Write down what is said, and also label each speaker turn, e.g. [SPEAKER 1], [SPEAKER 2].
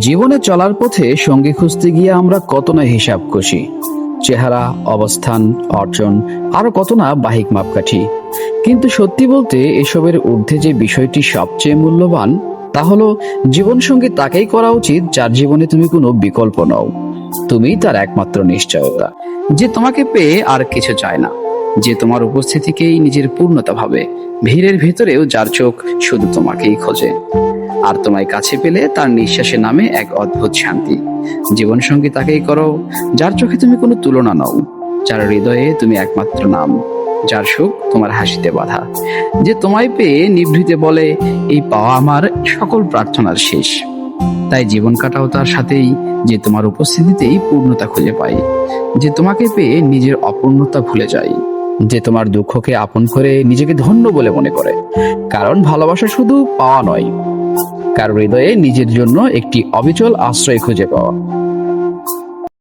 [SPEAKER 1] জীবনে চলার পথে সঙ্গী খুঁজতে গিয়ে আমরা কত না হিসাব কষি, চেহারা, অবস্থান, অর্জন, আরো কত না বাহিক মাপকাঠি। কিন্তু সত্যি বলতে এসবের ঊর্ধ্বে যে বিষয়টি সবচেয়ে মূল্যবান, তা হলো জীবনসঙ্গী তাকেই করা উচিত যার জীবনে তুমি কোনো বিকল্প নও। তুমি তার একমাত্র নিশ্চয়তা, যে তোমাকে পেয়ে আর কিছু চায় না, যে তোমার উপস্থিতিকেই নিজের পূর্ণতা ভাবে, ভিড়ের ভেতরেও যার চোখ শুধু তোমাকেই খোঁজে। আর তোমায় কাছে পেলে তার নিঃশ্বাসে নামে এক অদ্ভুত শান্তি। জীবনসঙ্গী তাকেই করো যার চোখে তুমি কোনো তুলনা নও, যার হৃদয়ে তুমি একমাত্র নাম, যার সুখ তোমার হাসিতে বাঁধা, যে তোমায় পেয়ে নিভৃতে বলে, এই পাওয়া আমার সকল প্রার্থনার শেষ। তাই জীবন কাটাও তার সাথেই, যে তোমার উপস্থিতিতেই পূর্ণতা খুঁজে পাই, যে তোমাকে পেয়ে নিজের অপূর্ণতা ভুলে যায়, যে তোমার দুঃখকে আপন করে নিজেকে ধন্য বলে মনে করে। কারণ ভালোবাসা শুধু পাওয়া নয়, কারো হৃদয়ে নিজের জন্য একটি অবিচল আশ্রয় খুঁজে পাওয়া।